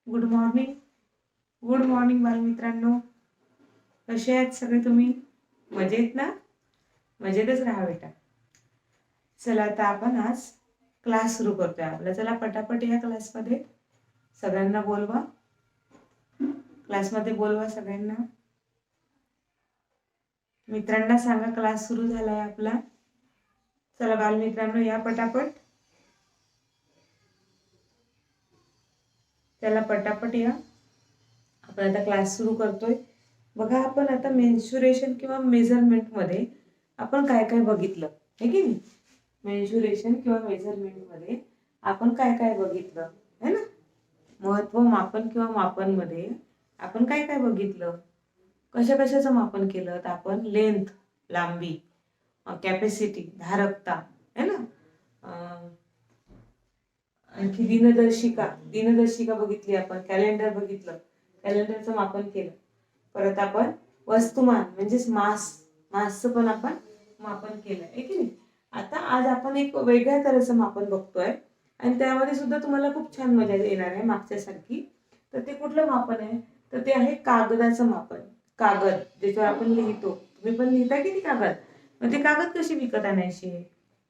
Good morning. Good morning बालमित्रांनो. कसे आहेत सगळे तुम्ही? मजेत ना? मजेतच राहा बेटा. चला आता आपण आज क्लास सुरू करतोय आपला. चला पटापट या क्लासमध्ये सगळ्यांना बोलवा. क्लासमध्ये बोलवा सगळ्यांना. मित्रांना सांगा क्लास सुरू झालाय आपला. चला बालमित्रांनो या पटापट. चला पटापट या. आपण आता क्लास सुरू करतोय. बघा आपण आता मेन्शुरेशन किंवा मेजरमेंट मध्ये आपण काय काय बघितलं आहे की नाही. मेन्शुरेशन किंवा मेजरमेंट मध्ये आपण काय काय बघितलं है ना. महत्व मापन किंवा मापन मध्ये आपण काय काय बघितलं. कशा कशाचं मापन केलं तर आपण लेंथ लांबी, कॅपॅसिटी धारकता है ना, आणखी दिनदर्शिका बघितली आपण, कॅलेंडर बघितलं, कॅलेंडरचं मापन केलं. परत आपण वस्तुमान म्हणजेच मासचं पण आपण मापन केलं आहे की नाही. आता आज आपण एक वेगळ्या तऱ्हेचं मापन बघतोय आणि त्यामध्ये सुद्धा तुम्हाला खूप छान मजा येणार आहे मागच्या सारखी. तर ते कुठलं मापन आहे तर ते आहे कागदाचं मापन. कागद ज्याच्यावर आपण लिहितो. तुम्ही पण लिहिता की नाही कागद. मग ते कागद कशी विकत आणायची,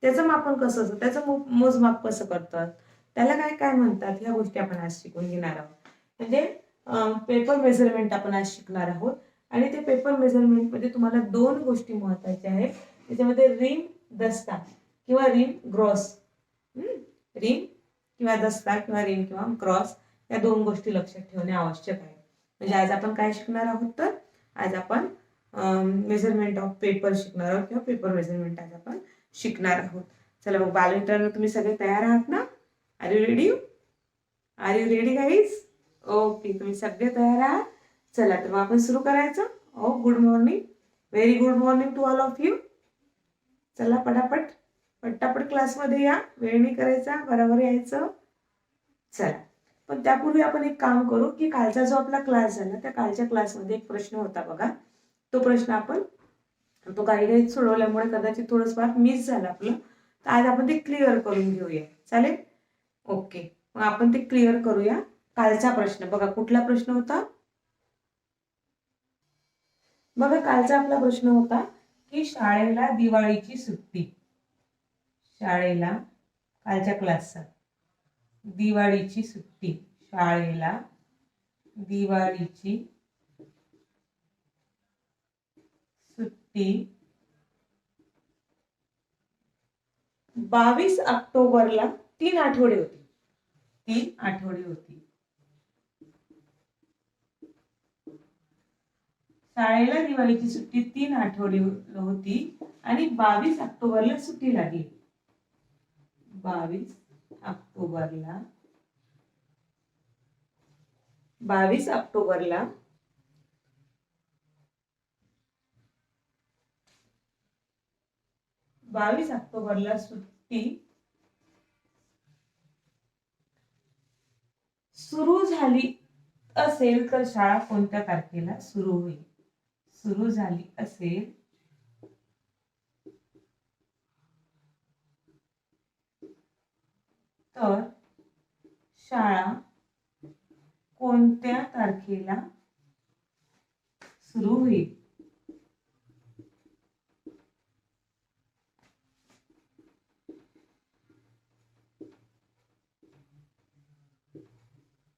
त्याचं मापन कसं असतं, त्याचं मोजमाप कसं करतात, त्याला काय काय म्हणतात, ह्या गोष्टी आपण आज शिकून घेणार आहोत. म्हणजे पेपर मेजरमेंट आपण आज शिकणार आहोत. आणि ते पेपर मेजरमेंट मध्ये तुम्हाला दोन गोष्टी महत्त्वाच्या आहेत. त्याच्यामध्ये रिम दस्ता किंवा रिम ग्रॉस. रिम किंवा दस्ता किंवा रिम किंवा क्रॉस या दोन गोष्टी लक्षात ठेवणे आवश्यक आहे. म्हणजे आज आपण काय शिकणार आहोत तर आज आपण मेजरमेंट ऑफ पेपर शिकणार आहोत किंवा पेपर मेजरमेंट आज आपण शिकणार आहोत. चला मग बालमित्रांनो तुम्ही सगळे तयार आहात ना. Are you ready? Are you ready guys? Okay, तुम्ही सगळे तयार आहात. चला तर मग आपण सुरू करायचं. Oh good morning, very good morning to all of you. चला पटापट क्लासमध्ये या. वेळ नाही करायचा, बरोबर यायचं. चला पण त्यापूर्वी आपण एक काम करू की कालचा जो आपला क्लास झाला त्या कालच्या क्लासमध्ये एक प्रश्न होता बघा. तो प्रश्न आपण तो काही सोडवल्यामुळे कदाचित थोडंसं फार मिस झालं आपलं. तर आज आपण ते क्लिअर करून घेऊया. चालेल? ओके, मग आपण ते क्लिअर करूया. कालचा प्रश्न बघा, कुठला प्रश्न होता बघा. कालचा आपला प्रश्न होता की शाळेला दिवाळीची सुट्टी. शाळेला कालच्या क्लासचा दिवाळीची सुट्टी. शाळेला दिवाळीची सुट्टी 22 ऑक्टोबरला 3 आठवडे होती. 3 आठवडे होती. शाळेला दिवाळीची सुट्टी 3 आठवडे होती आणि 22 ऑक्टोबरला सुट्टी लागली. 22 ऑक्टोबरला 22 ऑक्टोबरला सुट्टी सुरू झाली असेल तर शाळा कोणत्या तारखेला सुरू होईल. सुरू झाली असेल तर शाळा कोणत्या तारखेला सुरू होईल.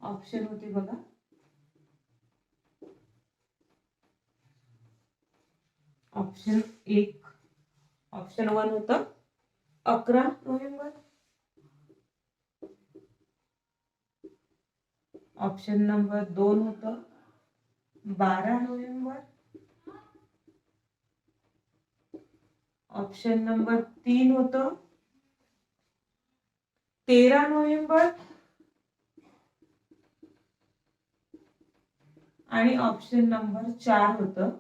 ऑप्शन होते बघा. ऑप्शन 1 ऑप्शन 1 होतं 11 नोव्हेंबर. ऑप्शन नंबर 2 होतं 12 नोव्हेंबर. ऑप्शन नंबर 3 होतं 13 नोव्हेंबर. आणि ऑप्शन नंबर 4 होतं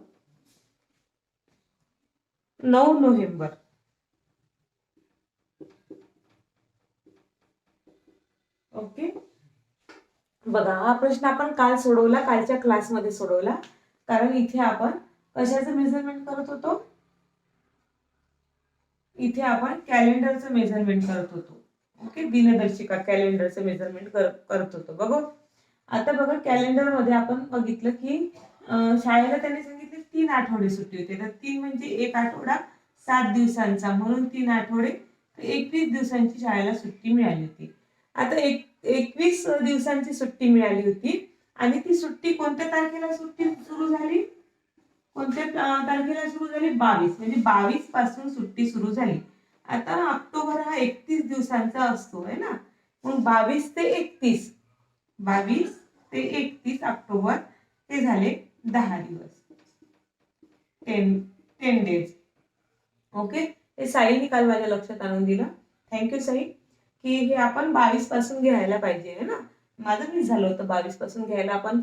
9 नोव्हेंबर. ओके, बघा हा प्रश्न आपण काल सोडवला, कालच्या क्लासमध्ये सोडवला. कारण इथे आपण कशाचं मेजरमेंट करत होतो. इथे आपण कॅलेंडरचं मेजरमेंट करत होतो. ओके, दिनदर्शिका कॅलेंडरचं मेजरमेंट करत होतो बघा. आता बघा कॅलेंडर मध्ये आपण बघितलं की शाळेला त्यांनी सांगितले 3 आठवडे सुट्टी होते. तर 3 म्हणजे 1 आठवडा 7 दिवसांचा, म्हणून 3 आठवडे 21 दिवसांची शाळेला सुट्टी मिळाली होती. आता 21 दिवसांची सुट्टी मिळाली होती आणि ती सुट्टी कोणत्या तारखेला सुट्टी सुरू झाली? कोणत्या तारखेला सुरू झाली? 22, म्हणजे 22 पासून सुट्टी सुरू झाली. आता ऑक्टोबर हा 31 दिवसांचा असतो आहे ना, मग 22 ते 31, 22 ते 31 ऑक्टोबर ते झाले 10 दिवस, 10 डेज. ओके, हे साईने काल माझ्या लक्षात आणून दिलं. थँक्यू साई, की हे आपण 22 पासून घ्यायला पाहिजे आहे ना. माझं मिस झालं होतं, 22 पासून घ्यायला आपण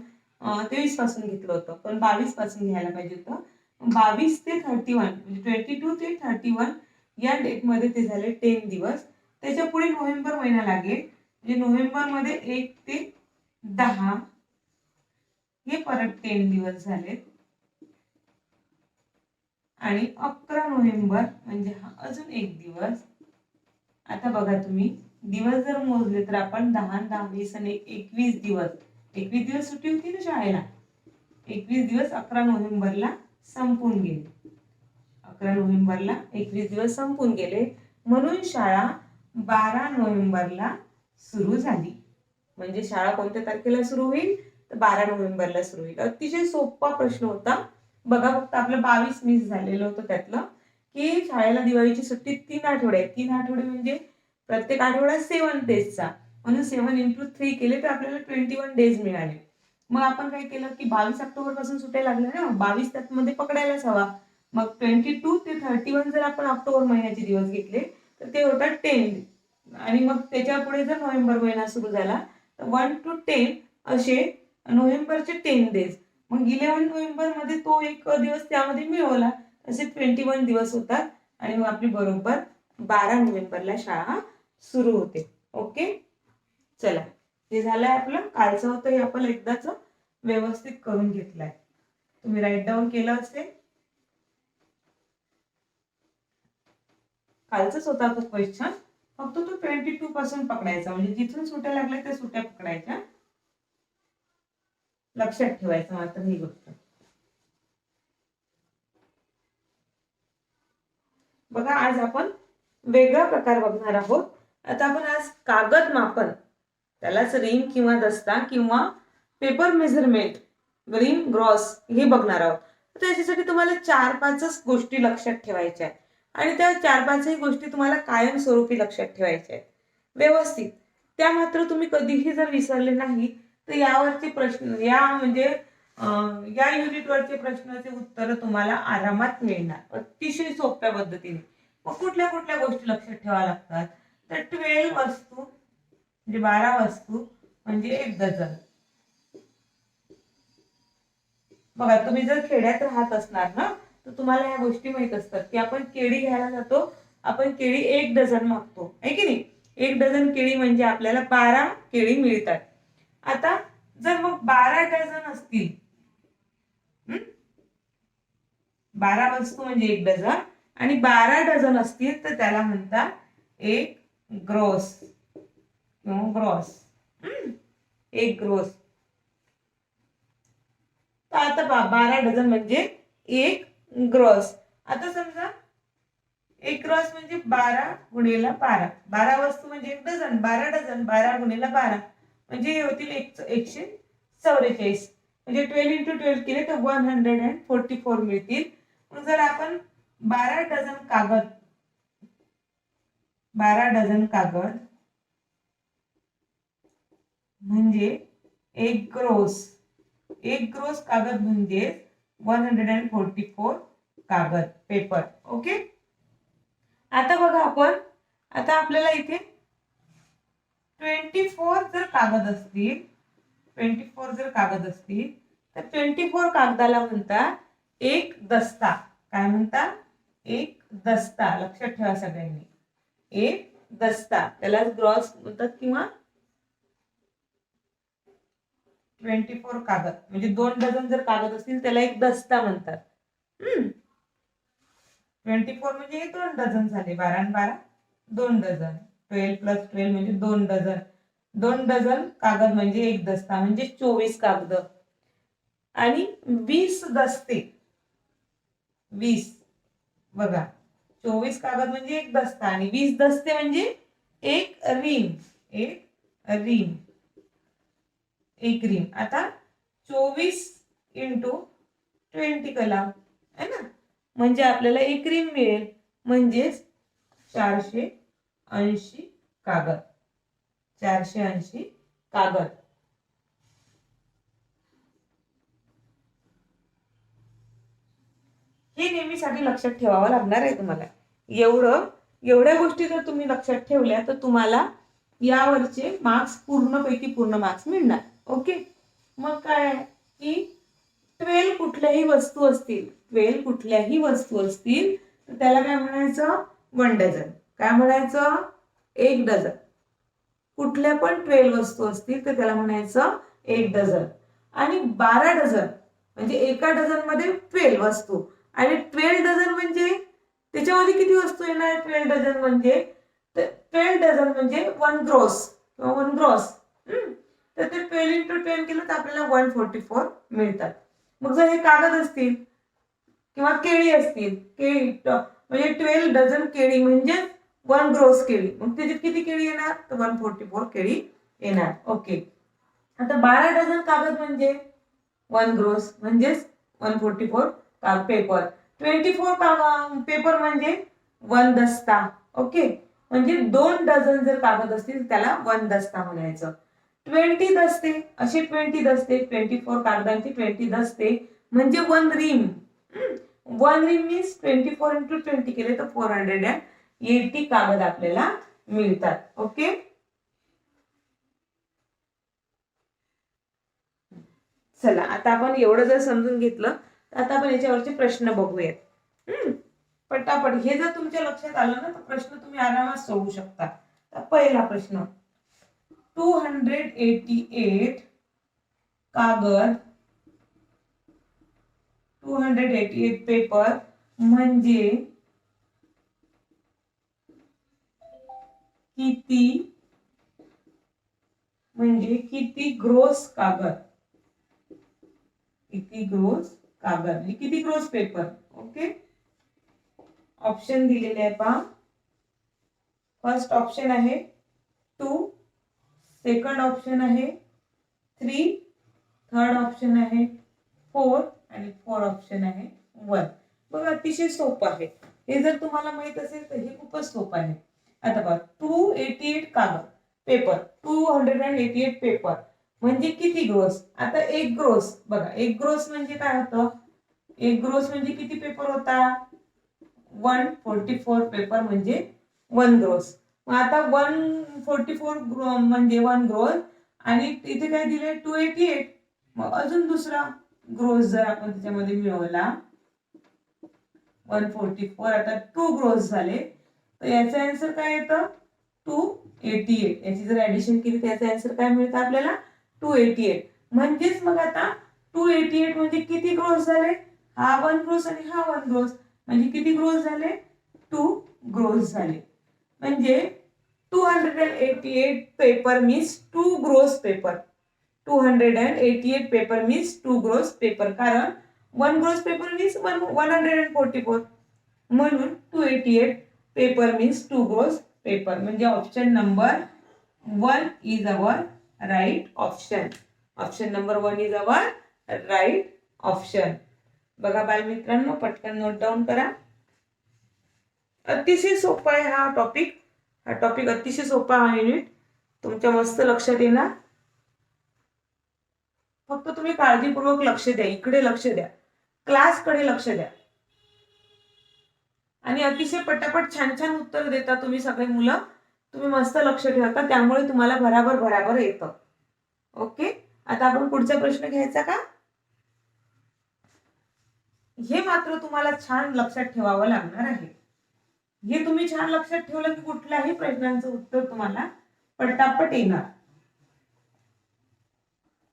23 पासून घेतलं होतं, पण 22 पासून घ्यायला पाहिजे होतं. 22 ते 31 म्हणजे 22 ते 31 या डेट मध्ये ते झाले 10 दिवस. त्याच्या पुढे नोव्हेंबर महिना लागेल, म्हणजे नोव्हेंबर मध्ये 1 ते 10 हे परत 10 दिवस झाले आणि 11 नोव्हेंबर म्हणजे हा अजून 1 दिवस. आता बघा तुम्ही दिवस जर मोजले तर आपण 10, 10, 20 आणि 21 दिवस, 21 दिवस सुट्टी होती ना शाळेला, 21 दिवस 11 नोव्हेंबरला संपून गेले. 11 नोव्हेंबरला 21 दिवस संपून गेले, म्हणून शाळा 12 नोव्हेंबरला सुरू झाली. म्हणजे शाळा कोणत्या तारखेला सुरू होईल? तर 12 नोव्हेंबरला सुरू होईल. अतिशय सोपा प्रश्न होता. बघा फक्त आपलं 22 मिस झालेलं होतं त्यातलं, की शाळेला दिवाळीची सुट्टी 3 आठवडे आहे. 3 आठवडे म्हणजे प्रत्येक आठवडा 7 डेजचा, म्हणून 7 into 3 केले तर आपल्याला 21 डेज मिळाले. मग आपण काय केलं की 22 ऑक्टोबर पासून सुट्ट्या लागल्या ना, 22 त्यामध्ये पकडायलाच हवा. मग 22 ते 31 जर आपण ऑक्टोबर महिन्याचे दिवस घेतले तर ते होतात 10, आणि मग त्याच्या पुढे जर नोव्हेंबर महिना सुरू झाला तर 1 to 10 असे नोव्हेंबरचे 10 डेज. मग 11 नोव्हेंबर मध्ये तो एक दिवस त्यामध्ये मिळवला, असे 21 दिवस होतात आणि मग आपली बरोबर 12 नोव्हेंबरला शाळा सुरू होते. ओके, चला हे झालंय आपलं. कालचं होतं हे आपण एकदाच व्यवस्थित करून घेतलंय. तुम्ही राईट डाऊन केलं असेल. कालचाच होता तो क्वेश्चन, फक्त तो 22 पासून पकडायचा, म्हणजे जिथून सुट्ट्या लागल्या त्या सुट्ट्या पकडायच्या. लक्षात ठेवायचं मात्र ही गोष्ट. बघा आज आपण वेगळा प्रकार बघणार आहोत. आता आपण आज कागद मापन, त्यालाच रिम किंवा दस्ता किंवा पेपर मेजरमेंट, रिम ग्रॉस हे बघणार आहोत. तर त्याच्यासाठी तुम्हाला 4-5 गोष्टी लक्षात ठेवायच्या आहेत आणि त्या 4-5 गोष्टी तुम्हाला कायमस्वरूपी लक्षात ठेवायच्या आहेत व्यवस्थित. त्या मात्र तुम्ही कधीही जर विसरले नाही तर यावरचे प्रश्न, या म्हणजे या युनिटवरचे प्रश्नाचे उत्तर तुम्हाला आरामात मिळणार अतिशय सोप्या पद्धतीने. मग कुठल्या कुठल्या गोष्टी लक्षात ठेवाव्या लागतात? तर 12 वस्तू म्हणजे 12 वस्तू म्हणजे 1 डझन. बघा तुम्ही जर खेड्यात राहत असणार ना तर तुम्हाला ह्या गोष्टी माहित असतात की आपण केळी घ्यायला जातो, आपण केळी 1 डझन मागतो आहे की नाही. 1 डझन केळी म्हणजे आपल्याला 12 केळी मिळतात. आता जर मग 12 डझन असतील, 12 वस्तू म्हणजे 1 डझन आणि 12 डझन असतील तर त्याला म्हणतात एक ग्रोस किंवा ग्रॉस, एक ग्रोस. तर आता 12 डझन म्हणजे एक ग्रॉस. आता समजा एक ग्रॉस म्हणजे 12 गुणिले 12, 12 वस्तू म्हणजे 1 डझन, 12 डझन 12 गुणिले 12 म्हणजे हे होतील 144, म्हणजे 12 into 12 केले तर 144 मिळतील. मग जर आपण 12 डझन कागद, 12 डझन कागद म्हणजे एक ग्रोस, एक ग्रोस कागद म्हणजे 144 कागद, पेपर. ओके, आता बघा आपण, आता आपल्याला इथे 24 जर कागद असतील, 24 जर कागद असतील तर 24 कागदाला म्हणतात एक दस्ता. काय म्हणतात? एक दस्ता. लक्षात ठेवा सगळ्यांनी, एक दस्ता, त्याला ग्रॉस म्हणतात किंवा 24 कागद म्हणजे 2 डझन जर कागद असतील त्याला एक दस्ता म्हणतात. 24 म्हणजे हे 2 डझन झाले, 12 आणि 12 2 डझन, 12 + 12 म्हणजे 2 डझन. 2 डझन कागद म्हणजे 1 दस्ता म्हणजे 24 कागद आणि 20 दस्ते 20 बघा 24 कागद म्हणजे 1 दस्ता आणि 20 दस्ते म्हणजे एक रीम एक रीम आता 24 इंटू 20 कलम है ना म्हणजे आपल्याला एक रीम मिळेल म्हणजेच 480 कागद 480 कागद हे नेहमीसाठी लक्षात ठेवावं लागणार आहे तुम्हाला एवढ्या गोष्टी जर तुम्ही लक्षात ठेवल्या तर तुम्हाला यावरचे मार्क्स पूर्णपैकी पूर्ण मार्क्स मिळणार ओके मग काय आहे की 12 कुठल्याही वस्तू असतील तर त्याला काय म्हणायचं 1 डझन काय म्हणायचं 1 डझन कुठल्या पण 12 वस्तू असतील तर त्याला म्हणायचं 1 डझन आणि 12 डझन म्हणजे एका डझन मध्ये 12 वस्तू आणि 12 डझन म्हणजे त्याच्यामध्ये किती वस्तू येणार 12 डझन म्हणजे 12 डझन म्हणजे 1 ग्रोस किंवा 1 ग्रॉस तर ते 12 इंटू 10 केलं तर आपल्याला 144 मिळतात मग जर हे कागद असतील किंवा केळी असतील केळी म्हणजे 12 डझन केळी म्हणजे 1 ग्रोस केळी मग त्याच्यात किती केळी येणार तर 144 केळी येणार ओके आता 12 डझन कागद म्हणजे 1 ग्रोस म्हणजेच 144 पेपर 24 पेपर म्हणजे 1 दस्ता ओके म्हणजे 2 डझन जर कागद असतील त्याला 1 दस्ता म्हणायचं 20 दस्ते असे 20 दस्ते 24 कागदांचे 20 दस्ते म्हणजे 1 रीम 1 रीम मीन्स 24 इंटू 20 केले तर 480 कागद आपल्याला मिळतात ओके चला आता आपण एवढं जर समजून घेतलं तर आता आपण याच्यावरचे प्रश्न बघूयात पटापट हे जर तुमच्या लक्षात आलं ना तर प्रश्न तुम्ही आरामात सोडवू शकता तर पहिला प्रश्न 288 कागद 288 पेपर म्हणजे किती ग्रोस कागद किती ग्रोस पेपर ओके ऑप्शन दिलेले आहे पहा फर्स्ट ऑप्शन आहे 2 सेकंड ऑप्शन आहे 3 थर्ड ऑप्शन आहे 4 आणि फोर्थ ऑप्शन आहे 1 बघा अतिशय सोपं आहे हे जर तुम्हाला माहित असेल तर हे खूपच सोपं आहे आता बघा 288 कागद पेपर 288 पेपर म्हणजे किती ग्रोस आता एक ग्रोस बघा एक ग्रोस म्हणजे काय होतं एक ग्रोस म्हणजे किती पेपर होता 144 पेपर म्हणजे 1 ग्रोस मग आता 144 म्हणजे 1 ग्रोस आणि इथे काय दिले 288 मग अजून दुसरा ग्रोस जर आपण त्याच्यामध्ये मिळवला 144 आता 2 ग्रोस झाले तर याचा आन्सर काय येतं 288 याची जर ऍडिशन केली तर याचा आन्सर काय मिळतं आपल्याला 288 म्हणजेच मग आता 288 म्हणजे किती ग्रोस झाले हा 1 ग्रोस आणि हा 1 ग्रोस म्हणजे किती ग्रोस झाले 2 ग्रोस झाले म्हणजे 288 paper means 2 gross paper 288 paper means 2 gross paper कारण 1 ग्रोस पेपर मीन्स 144 म्हणून 288 पेपर मीन्स 2 ग्रोस पेपर म्हणजे option number 1 is our right option option number 1 is our right option बघा बालमित्रांनो पटकन नोट डाऊन करा अतिशय सोपा आहे हा टॉपिक अतिशय सोपा हा युनिट तुमच्या मस्त लक्षात येणार फक्त तुम्ही काळजीपूर्वक लक्ष द्या इकडे लक्ष द्या क्लासकडे लक्ष द्या आणि अतिशय पटापट छान छान उत्तर देता तुम्ही सगळे मुलं तुम्ही मस्त लक्ष ठेवता त्यामुळे तुम्हाला बराबर येतं ओके आता आपण पुढचा प्रश्न घ्यायचा का हे मात्र तुम्हाला छान लक्षात ठेवावं लागणार आहे हे तुम्ही छान लक्षात ठेवलं की कुठल्याही प्रश्नांचं उत्तर तुम्हाला पटापट येणार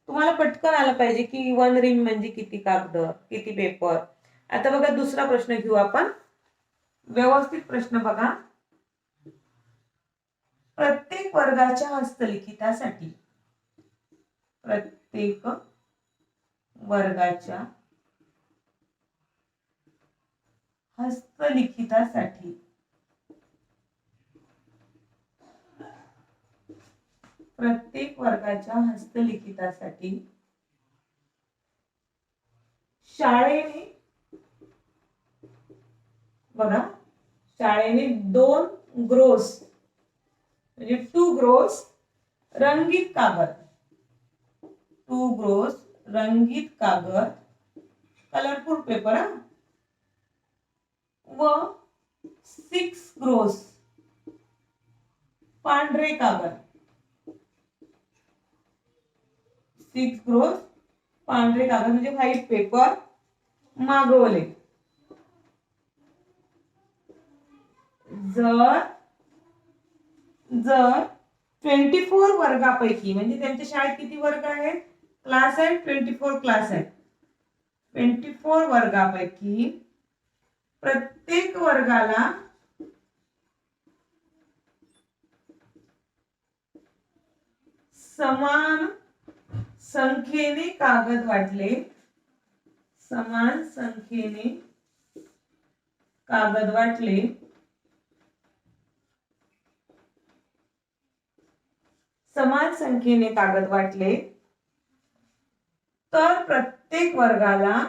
तुम्हाला पटकन आलं पाहिजे की 1 रिंग म्हणजे किती कागद किती पेपर आता बघा दुसरा प्रश्न घेऊ आपण व्यवस्थित प्रश्न बघा प्रत्येक वर्गाच्या हस्तलिखितासाठी प्रत्येक वर्गाच्या हस्तलिखितासाठी प्रत्येक वर्गाच्या हस्तलिखितासाठी शाळेने बघा शाळेने 2 ग्रोस म्हणजे 2 ग्रोस रंगीत कागद 2 ग्रोस रंगीत कागद कलरफुल पेपर व 6 ग्रोस पांढरे कागद 6 ग्रोस पांढरे कागद म्हणजे व्हाईट पेपर मागवले जर 24 वर्गापैकी म्हणजे त्यांच्या शाळेत किती वर्ग आहेत क्लास आहेत 24 क्लास आहेत 24 वर्गापैकी प्रत्येक वर्गाला समान संख्येने कागद वाटले समान संख्येने कागद वाटले समान संख्येने कागद वाटले तर प्रत्येक वर्गाला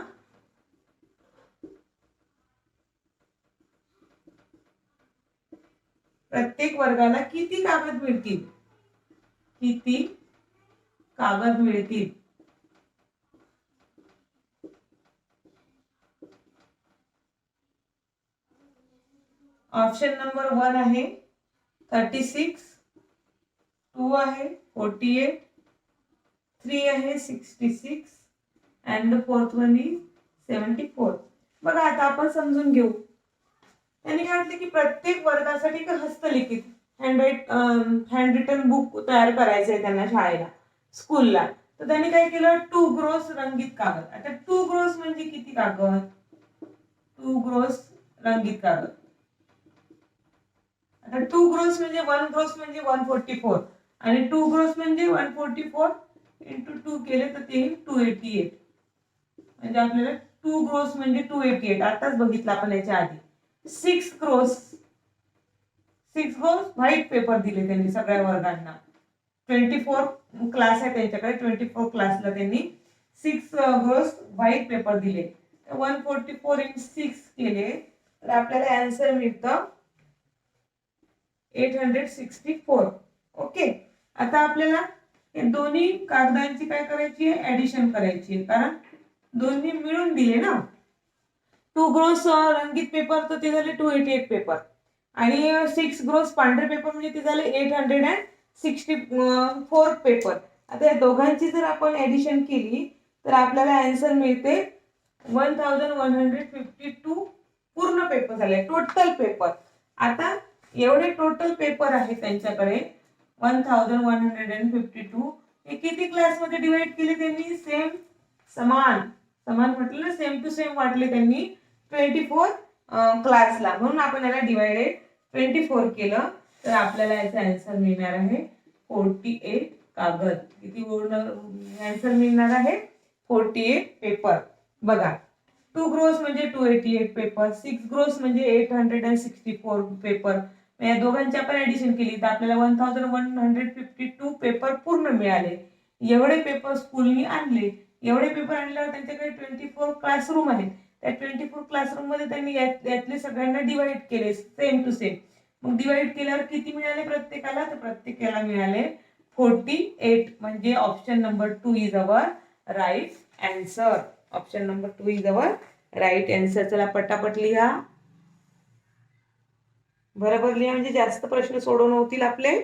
किती कागद मिळतील किती कागद मिळतील ऑप्शन नंबर 1 आहे 36 2 आहे 48 3 आहे 66 and the fourth one is 74 बघा आता आपण समजून घेऊ त्यांनी काय म्हटलं की प्रत्येक वर्गासाठी एक हस्तलिखित हँड रिटन बुक तयार करायचं आहे त्यांना शाळेला स्कूलला तर त्यांनी काय केलं 2 ग्रोस रंगीत कागद आता 2 ग्रोस म्हणजे किती कागद 2 ग्रोस रंगीत कागद आता 2 ग्रोस म्हणजे 1 ग्रोस म्हणजे 144 आणि 2 ग्रोस म्हणजे 144 इंटू 2 केले तर ते 288 म्हणजे आपल्याला 2 ग्रोस म्हणजे 288 आताच बघितलं आपण याच्या आधी 6 ग्रोस व्हाईट पेपर दिले त्यांनी सगळ्या वर्गांना 24 क्लास आहे त्यांच्याकडे 24 क्लासला त्यांनी 6 ग्रोस व्हाईट पेपर दिले 144 इन 6 केले तर आपल्याला आन्सर मिळतं 864 ओके आता आपल्याला हे दोन्ही कागदांची काय करायची आहे ऍडिशन करायची आहे कारण दोन्ही मिळून दिले ना 2 ग्रोस रंगीत पेपर तर ते झाले 288 पेपर आणि 6 ग्रोस पांढरे पेपर म्हणजे ते झाले 864 पेपर आता या दोघांची जर आपण ऍडिशन केली तर आपल्याला आन्सर मिळते 1152 पूर्ण पेपर झाले टोटल पेपर आता एवढे टोटल पेपर आहे त्यांच्याकडे 1152 हे किती क्लास मध्ये डिवाइड केले त्यांनी समान म्हटलं ना सेम टू सेम वाटले त्यांनी 24 क्लासला म्हणून आपण याला डिवाइडेड 24 केलं तर आपल्याला याचा आन्सर मिळणार आहे 48 कागद किती आन्सर मिळणार आहे 48 पेपर बघा 2 ग्रोस म्हणजे 288 पेपर 6 ग्रोस म्हणजे 864 पेपर या दोघांची आपण ऍडिशन केली तर आपल्याला 1152 पेपर पूर्ण मिळाले एवढे पेपर स्कूलनी आणले एवढे पेपर आणल्यावर त्यांच्याकडे 24 क्लासरूम आहेत त्या 24 क्लासरूम मध्ये त्यांनी यातले सगळ्यांना डिवाइड केले सेम टू सेम मग डिवाइड केल्यावर किती मिळाले प्रत्येकाला तर प्रत्येकाला मिळाले 48 म्हणजे option number 2 is our right answer option number 2 is our right answer चला पटापट लिहा बरोबर लिहा म्हणजे जास्त प्रश्न सोडवून होतील आपले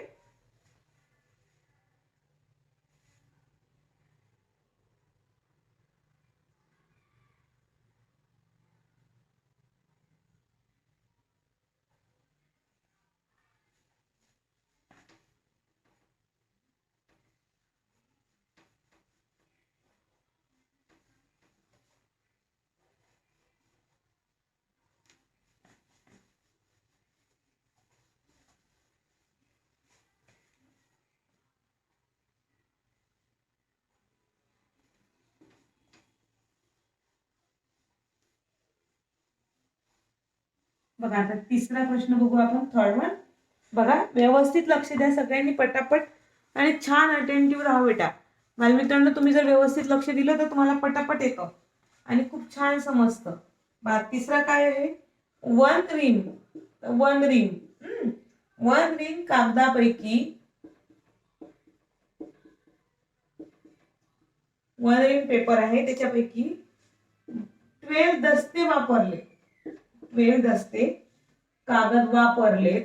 बघा आता तिसरा प्रश्न बघू आपण, थर्ड वन. बघा व्यवस्थित लक्ष द्या सगळ्यांनी पटापट आणि छान अटेंटिव्ह राहा बेटा. बालमित्रांनो, तुम्ही जर व्यवस्थित लक्ष दिलं तर तुम्हाला पटापट येतं आणि खूप छान समजतं. तिसरा काय आहे, one ring. One ring, one ring कागदापैकी, वन रिंग पेपर आहे त्याच्यापैकी 12 दस्ते वापरले, 12 दस्ते कागद वापरले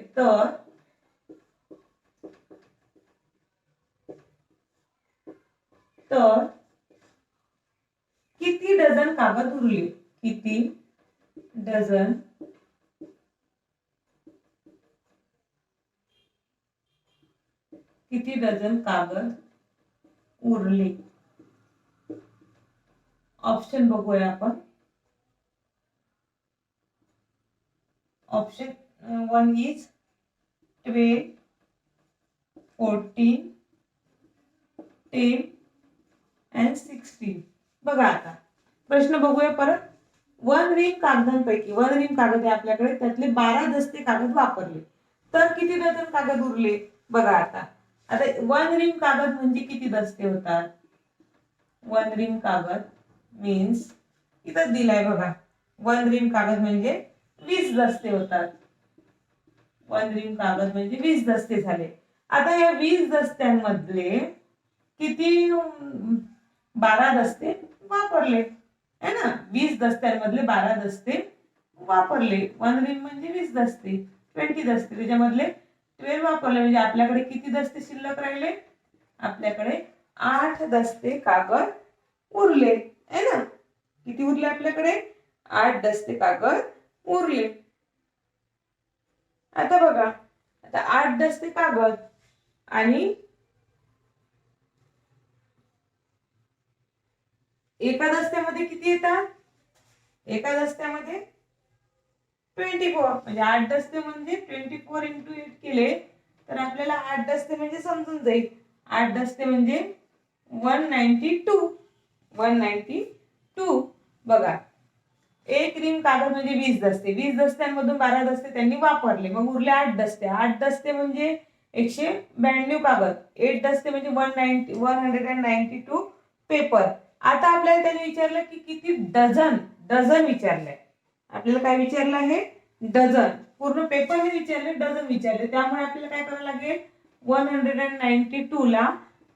तर किती डझन कागद उरले, किती डझन कागद उरले. ऑप्शन बघूया आपण. Option 1 is 12, 14, 10 and 16. बघा आता प्रश्न बघूया परत. वन रिंग कागदांपैकी, वन रिंग कागद आहे आपल्याकडे, त्यातले 12 दस्ते कागद वापरले तर किती डझन कागद उरले. बघा आता आता वन रिंग कागद म्हणजे किती दस्ते होतात. वन रिंग कागद मीन्स इथं दिलाय बघा, वन रिंग कागद म्हणजे 20 दस्ते होतात. वन रिंग कागद म्हणजे 20 दस्ते झाले. आता या 20 दस्त्यांमधले किती 12 दस्ते वापरले है ना. 20 दस्त्यांमधले 12 दस्ते वापरले. वन रिंग म्हणजे 20 दस्ते, 20 दस्ते, त्याच्यामधले 12 वापरले म्हणजे आपल्याकडे किती दस्ते शिल्लक राहिले. आपल्याकडे 8 दस्ते कागद उरले है ना. किती उरले आपल्याकडे, 8 दस्ते कागद उरले. आता बघा, आता 8 दस्ते कागद आणि एका दस्त्यामध्ये किती येतात, एका दस्त्यामध्ये 24 म्हणजे 8 दस्ते म्हणजे 24 इंटू 8 केले तर आपल्याला 8 दस्ते म्हणजे समजून जाईल. 8 दस्ते म्हणजे 192, 192. बघा एक रिंग कागद म्हणजे 20 दस्ते, 20 दस्त्यांमधून 12 दस्ते त्यांनी वापरले, मग उरले 8 दस्ते. 8 दस्ते म्हणजे 192 कागद, 8 दस्ते म्हणजे 192 पेपर. आता आपल्याला त्यांनी विचारलं की किती डझन, डझन विचारलंय आपल्याला. काय विचारलं आहे, डझन. पूर्ण पेपर हे विचारले, डझन विचारले, त्यामुळे आपल्याला काय करावं लागेल, 192 ला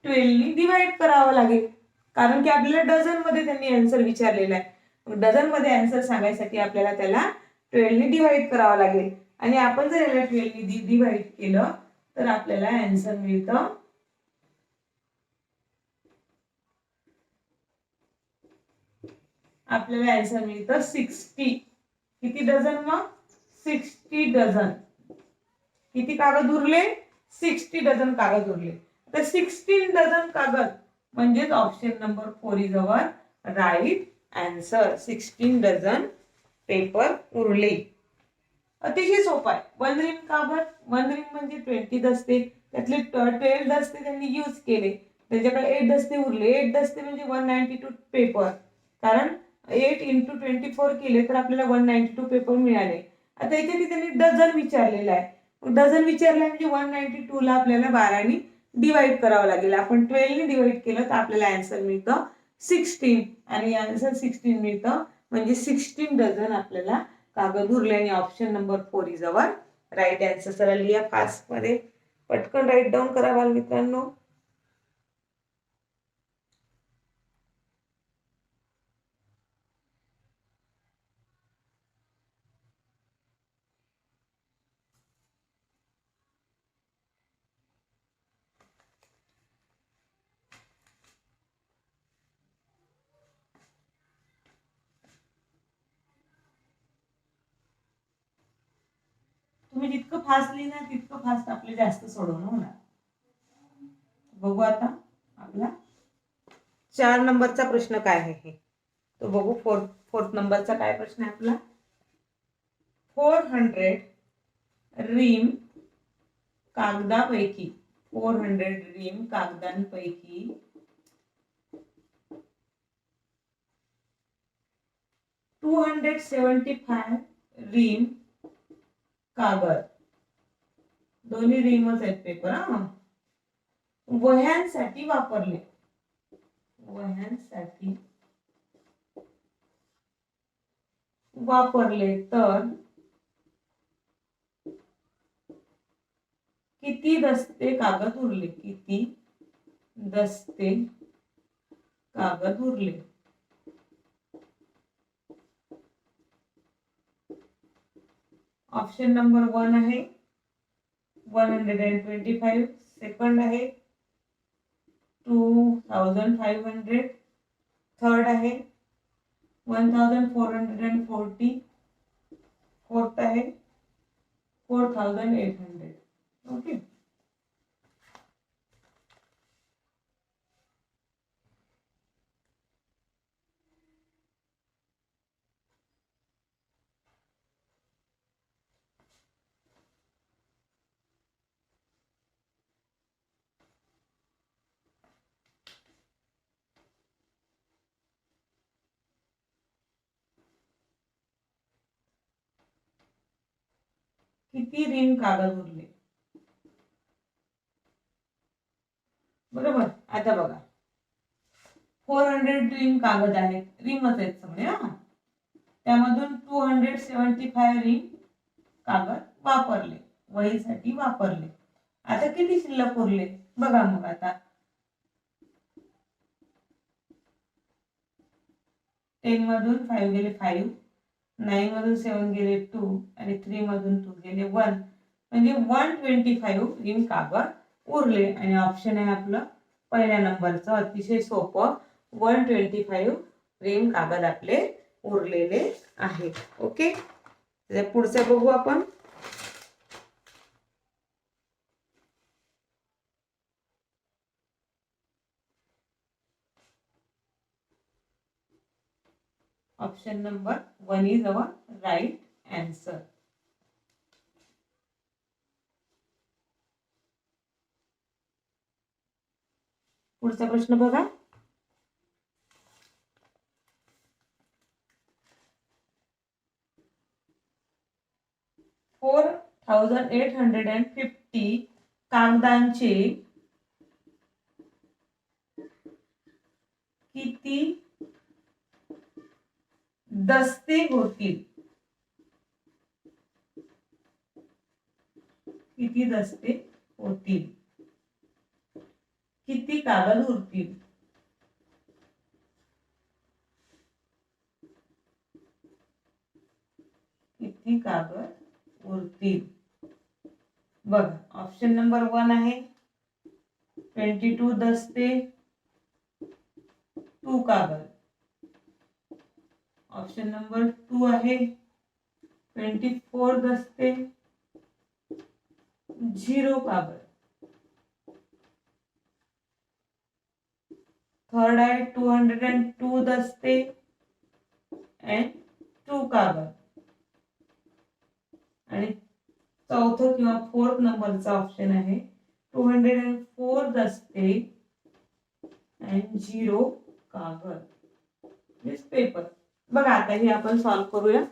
12 नी डिवाइड करावं लागेल, कारण की आपल्याला डझन मध्ये त्यांनी आन्सर विचारलेला आहे. डझन मध्ये आन्सर सांगायसाठी आपल्याला त्याला 12 नी डिवाइड करावं लागेल. आणि आपण जर याला 12 नी डिवाइड केलं तर आपल्याला आन्सर मिळतं, आपल्याला आन्सर मिळतं 60. किती डझन, मग 60 डझन. किती कागद उरले, 60 डझन कागद उरले. तर 16 डझन कागद म्हणजेच option number 4 is our right answer. 16 dozen paper उरले. अतिशय सोपा आहे. वन रिंग कागद, वन रिंग म्हणजे 20 दस्ते, त्यातले 12 दस्ते त्यांनी यूज केले, त्याच्याकडे 8 दस्ते उरले. 8 दस्ते म्हणजे 192 पेपर, कारण 8 इंटू 24 केले तर आपल्याला 192 पेपर मिळाले. आता याच्यात त्यांनी डझन विचारलेला आहे, डझन विचारला म्हणजे 192 ला आपल्याला 12 नी डिवाइड करावं लागेल. आपण 12 नी डिवाइड केलं तर आपल्याला आन्सर मिळतं 16 आणि आन्सर 16 मिळतं, म्हणजे 16 डझन आपल्याला कागद उरले. आणि option number 4 is our right answer. चला लिहा फास्ट मध्ये, पटकन राईट डाऊन करा बाल मित्रांनो. तुम्ही जितकं फास्ट लिहिणार तितकं फास्ट आपले जास्त सोडवणं होणार. बघू आता आपला 4 नंबरचा प्रश्न काय आहे हे तो बघू. फोर्थ नंबरचा काय प्रश्न आहे आपला. 400 रिम कागदापैकी, 400 रिम कागदांपैकी 275 रिम कागद, दोन्ही रिमच आहेत पेपर. हा, वह्यांसाठी वापरले, वह्यांसाठी वापरले तर किती दस्ते कागद उरले, किती दस्ते कागद उरले. ऑप्शन नंबर 1 आहे 125, सेकंड आहे 2500, थर्ड आहे 1440, फोर्थ आहे 4800. ओके, किती रिम कागद उरले. बरोबर. आता बघा 400 रिम कागद आहेत, रिमच आहेत सगळे. हा, त्यामधून 275 रिम कागद वापरले, वहीसाठी वापरले. आता किती शिल्लक उरले बघा. मग आता 10 मधून 5 गेले 5, 9 मधून 7 गेले 2 आणि 3 मधून 2 गेले 1, म्हणजे 125 रिम कागद उरले. आणि ऑप्शन आहे आपलं पहिल्या नंबरचं, अतिशय सोपं, 125 रिम कागद आपले उरलेले आहेत. ओके, पुढचं बघू आपण. Option number 1 is our right answer. पुढचा प्रश्न बघा. फोर 4850 कागदांचे किती दस्ते होतील, किती दस्ते होतील, किती कागद उरतील. किती कागद उरतील. बघा, ऑप्शन नंबर 1 आहे 22 दस्ते 2 कागद. ऑप्शन नंबर 2 आहे 24 दस्ते 0 कागद. थर्ड आहे 202 दस्ते and 2 कागद. आणि चौथं किंवा फोर्थ नंबरचा ऑप्शन आहे 204 दस्ते and 0 कागद, मीन्स पेपर. बघा, आता हे आपण सॉल्व करूया.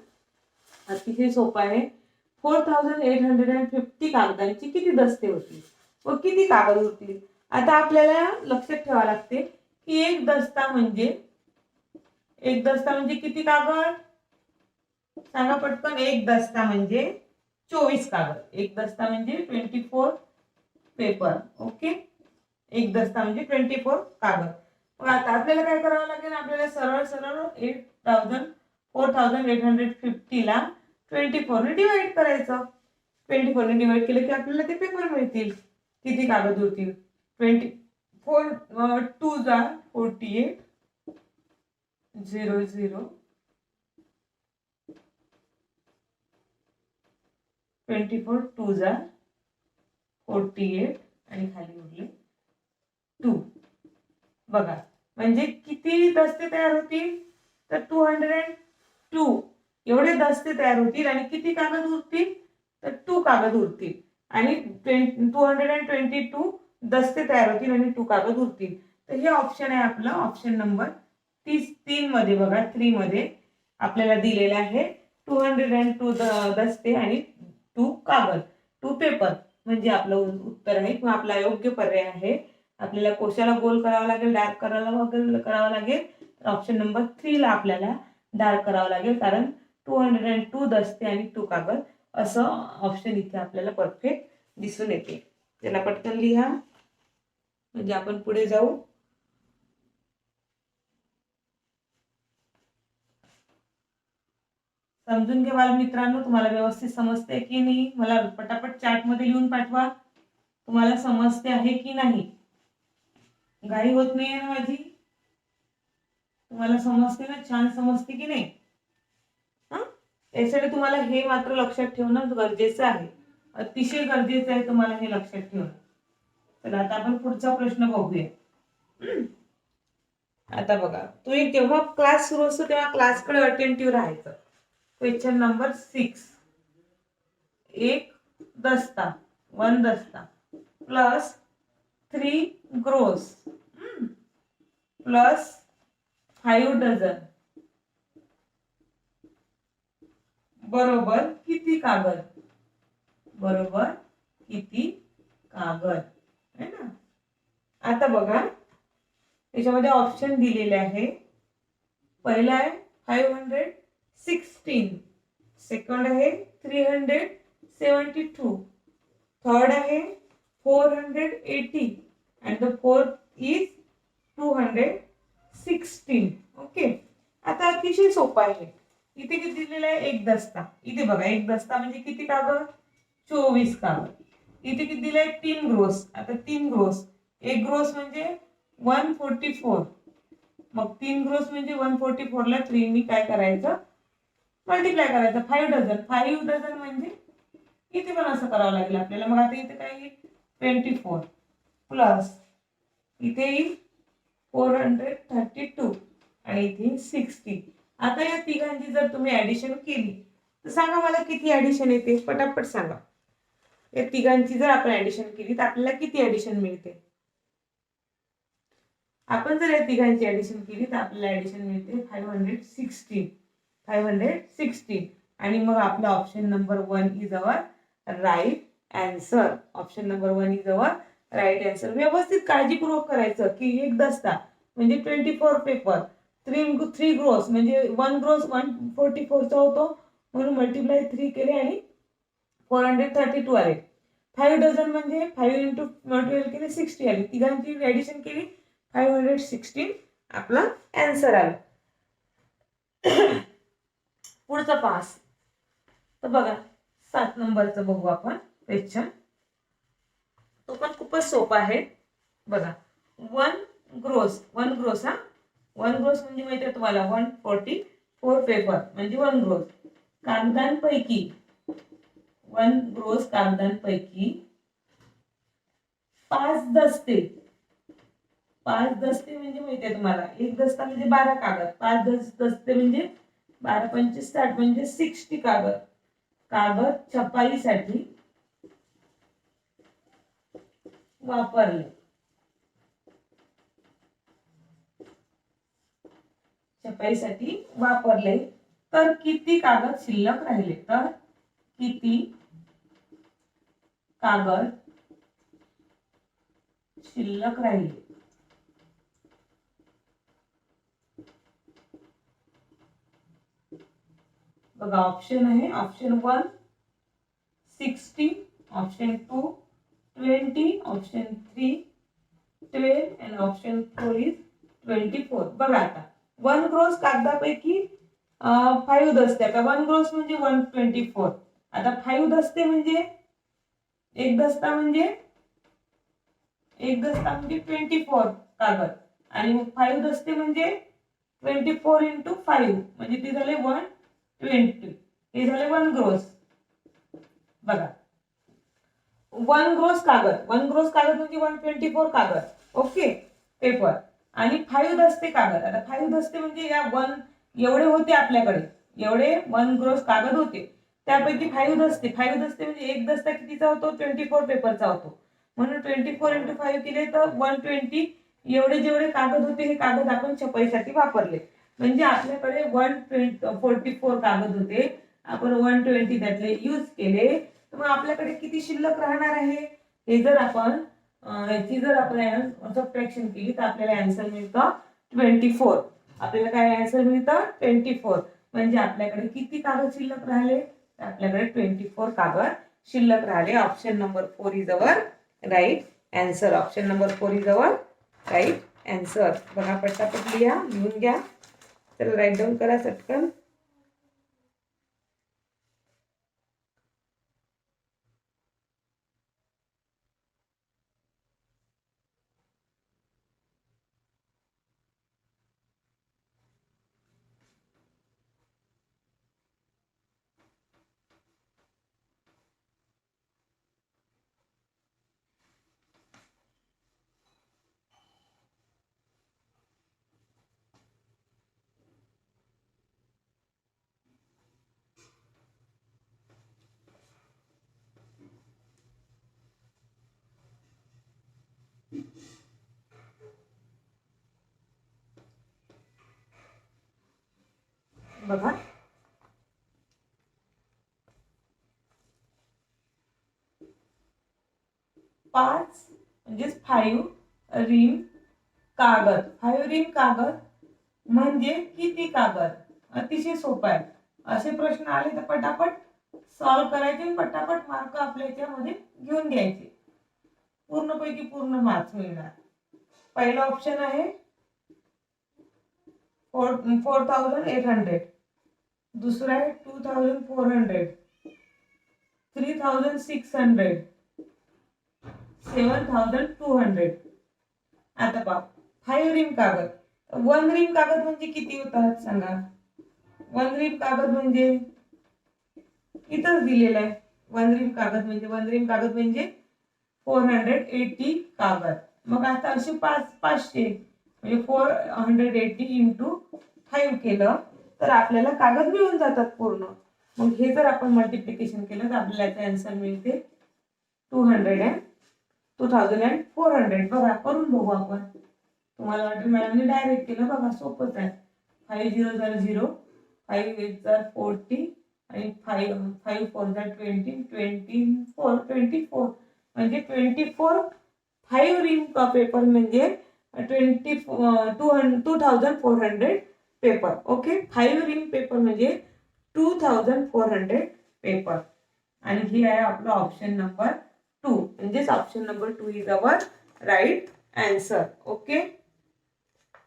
अतिशय सोपं आहे. 4850 कागदांची किती दस्ते होतील व किती कागद उरतील. आता आपल्याला लक्षात ठेवावं लागते की एक दस्ता म्हणजे किती कागद सांगा पटकन. एक दस्ता म्हणजे 24 कागद. एक दस्ता म्हणजे 24 पेपर. ओके, एक दस्ता म्हणजे 24 कागद. मग आता आपल्याला काय करावं लागेल, आपल्याला सरळ 4850 ला 24 ने डिवाइड करायचं. 24 ने डिवाइड केलं की आपल्याला ते पेपर मिळतील. किती कागद होतील. 24 2 जा 48 0 0 24 2 जा 48 आणि खाली उरले 2. बघा, म्हणजे किती दस्ते तयार होतील तर 202 एवढे दस्ते तयार होतील. आणि किती कागद उरतील तर 2 कागद उरतील. आणि 222 दस्ते तयार होतील आणि 2 कागद उरतील. तर हे ऑप्शन आहे आपलं ऑप्शन नंबर 3 मध्ये. बघा 3 मध्ये आपल्याला दिलेलं आहे 202 दस्ते आणि टू कागद, टू पेपर म्हणजे आपलं उत्तर आहे किंवा आपला योग्य पर्याय आहे. आपल्याला कोशाला गोल करावा लागेल, डार्क करावं लागेल. ऑप्शन नंबर 3 ला आपल्याला डार्क करावं लागेल, कारण 202 दस्ते आणि 2 कागद असं ऑप्शन इथे आपल्याला परफेक्ट दिसून येते. त्याला पटकन लिहा म्हणजे आपण पुढे जाऊ. समजून घ्या बालमित्रांनो, तुम्हाला व्यवस्थित समजते की नाही? मला पटापट चॅट मध्ये लिहून पाठवा, तुम्हाला समजते आहे की नाही. घाई होत नाही ना माझी? तुम्हाला समजते ना? छान समजते की नाही? यासाठी तुम्हाला हे मात्र लक्षात ठेवणं गरजेचं आहे, अतिशय गरजेचं आहे तुम्हाला हे लक्षात ठेवणं. चला आता आपण पुढचा प्रश्न बघूया. आता बघा, तुम्ही जेव्हा क्लास सुरू असतो तेव्हा क्लासकडे अटेंटिव्ह राहायचं. क्वेश्चन नंबर 6, एक दस्ता, 1 दस्ता प्लस 3 ग्रोस प्लस 5 डझन बरोबर किती कागद? बरोबर किती कागद है ना? आता बघा, याच्यामध्ये ऑप्शन दिलेले आहे. पहिला आहे 516, सेकंड आहे 372, थर्ड आहे 480 and the fourth is 216. Okay, आता अतिशय सोपा आहे. इथे किती दिलेलं आहे? एक दस्ता. इथे बघा, एक दस्ता म्हणजे किती कागद? 24 कागद. इथे किती दिले? 3 ग्रोस. आता 3 ग्रोस, एक ग्रोस म्हणजे 144. मग 3 ग्रोस म्हणजे 144 ला 3 नी काय करायचं? मल्टिप्लाय करायचं. 5 डझन, 5 डझन म्हणजे इथे पण असं करावं लागेल आपल्याला. मग आता इथे काय येईल? 24 प्लस इथे येईल 432 आणि इथे 60. आता या तिघांची जर तुम्ही ऍडिशन केली तर सांगा मला किती ऍडिशन येते? पटापट सांगा. या तिघांची जर आपण ऍडिशन केली तर आपल्याला किती ऍडिशन मिळते? आपण जर या तिघांची ऍडिशन केली तर आपल्याला ऍडिशन मिळते 516 आणि मग आपला option number 1 is our right answer. Option number 1 is our right answer. व्यवस्थित काळजीपूर्वक करायचं की एक दस्ता म्हणजे 24 पेपर, 3 ग्रोस म्हणजे 1 ग्रोस 144 चा होतो, म्हणून मल्टिप्लाय 3 केले आणि 432 आले. 5 डझन म्हणजे 5 इंटू 12 केले 60 आले. तिघांची ऍडिशन केली 516 आपला आन्सर आला. पुढचा पास तर बघा, 7 नंबरचं बघू आपण क्वेश्चन. तो पण खूपच सोपा आहे. बघा, 1 ग्रोस हा 1 ग्रोस म्हणजे माहिती आहे तुम्हाला 144 पेपर म्हणजे 1 ग्रोस. कागदांपैकी 1 ग्रोस कागदांपैकी 5 दस्ते म्हणजे माहिती आहे तुम्हाला, एक दस्ता म्हणजे 12 कागद, 5 दस्ते म्हणजे 12 पंचवीस 60 म्हणजे 60 कागद छपाईसाठी वापरले. तर किती कागद शिल्लक राहिले? तर किती कागद शिल्लक राहिले? बघा, ऑप्शन आहे. ऑप्शन 1 60, ऑप्शन 2 20, ऑप्शन 3 12 आणि ऑप्शन 4 इज 24. बघा, आता 1 ग्रोस कागदापैकी 5 दस्ते. आता 1 ग्रोस म्हणजे 124. आता 5 दस्ते म्हणजे एक दस्ता म्हणजे 24 कागद आणि 5 दस्ते म्हणजे 24 इंटू 5 म्हणजे ते झाले 120. हे झाले 1 ग्रोस. बघा, 1 ग्रोस कागद म्हणजे 124 कागद, ओके, पेपर आणि 5 दस्ते कागद. आता 5 दस्ते म्हणजे या 1 एवढे होते आपल्याकडे, एवढे 1 ग्रोस कागद होते, त्यापैकी 5 दस्ते म्हणजे एक दस्ता कितीचा होतो? 24 पेपरचा होतो, म्हणून 24 इंटू 5 केले तर 120. एवढे जेवढे कागद होते हे कागद आपण छपाईसाठी वापरले. म्हणजे आपल्याकडे 144 कागद होते, आपण 120 त्यातले यूज केले, तर मग आपल्याकडे किती शिल्लक राहणार आहे हे जर आपण याची जर आपण सबट्रॅक्शन केली तर आपल्याला आन्सर मिळतं 24. आपल्याला काय आन्सर मिळतं 24. म्हणजे आपल्याकडे किती कागद शिल्लक राहिले तर आपल्याकडे 24 कागद शिल्लक राहिले. Option number 4 is our right answer. Option number 4 is our right answer. बघा पटापट लिहा, लिहून घ्या. चला राईट डाऊन करा चटकन. बघा 5 म्हणजे 5 रिम कागद. 5 रिम कागद म्हणजे किती कागद? अतिशय सोपं आहे. असे प्रश्न आले तर पटापट सॉल्व करायचे, पटापट मार्क आपल्या याच्यामध्ये घेऊन घ्यायचे. पूर्णपैकी पूर्ण मार्क्स मिळणार. पहिला ऑप्शन आहे 4800, दुसरा आहे 2400, 3600, 7200. आता पहा 5 रिम कागद. 1 रिम कागद म्हणजे किती होतात सांगा? 1 रिम कागद म्हणजे इथंच दिलेलं आहे. 1 रिम कागद म्हणजे 480 कागद. मग आता असे 500 म्हणजे 480 इंटू 5 केलं तर आपल्याला कागद मिळून जातात पूर्ण. मग हे जर आपण मल्टिप्लिकेशन केलं तर आपल्याला याचा आन्सर मिळते 2400. बघा करून बघू आपण. तुम्हाला वाटेल मॅडमने डायरेक्ट केलं, बघा सोपंच आहे. 5 0 0 0, 5 8 40 आणि 5 4 20, 24 म्हणजे 24 5 रिम पेपर म्हणजे 2400 पेपर. ओके 5 रिम पेपर म्हणजे 2400 पेपर. आणि ही आहे आपलं ऑप्शन नंबर 2. म्हणजेच option number 2 is our right answer. Okay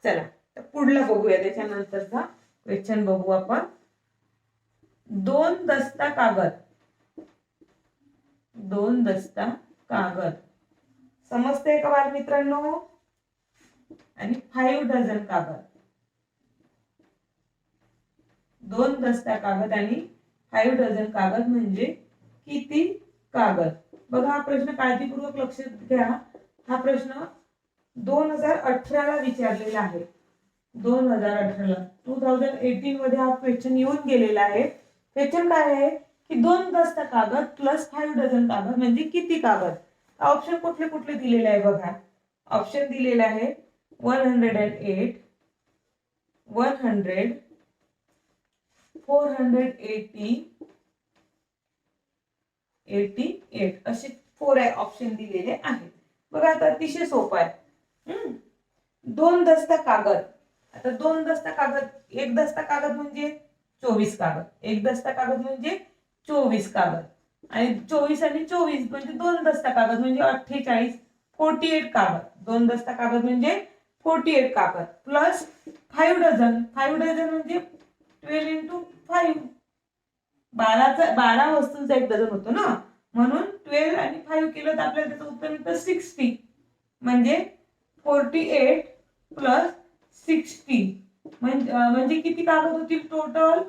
चला तर पुढला बघूया. त्याच्यानंतरचा क्वेश्चन बघू आपण. 2 दस्ता कागद. 2 दस्ता कागद समजते का बाल मित्रांनो? आणि 5 डझन कागद. 2 दस्ता कागद आणि 5 डझन कागद म्हणजे किती कागद? बघा हा प्रश्न काळजीपूर्वक लक्षात घ्या. हा प्रश्न 2018 ला विचारलेला आहे. 2018 ला 2018 मध्ये हा क्वेश्चन येऊन गेलेला आहे. क्वेश्चन काय आहे की 2 दस्ता कागद प्लस 5 डझन कागद म्हणजे किती कागद? ऑप्शन कुठले कुठले दिलेले आहे बघा. ऑप्शन दिलेला आहे 108, 100, 480, 88 असे 4 ऑप्शन दिलेले आहेत. बघा आता अतिशय सोपं आहे. 2 दस्ता कागद. आता 2 दस्ता कागद, एक दस्ता कागद म्हणजे 24 कागद. एक दस्ता कागद म्हणजे 24 कागद. आणि 24 आणि 24 म्हणजे 2 दस्ता कागद म्हणजे 48, 48 कागद. 2 दस्ता कागद म्हणजे 48 कागद प्लस 5 डझन. 5 डझन म्हणजे 12 इंटू 5. 12 वस्तूंचा एक डझन होतो ना, म्हणून 12 आणि 5 केलं तर आपल्याला त्याचं उत्तर मिळतं 60. म्हणजे 48 प्लस 60 म्हणजे किती कागद होतील टोटल?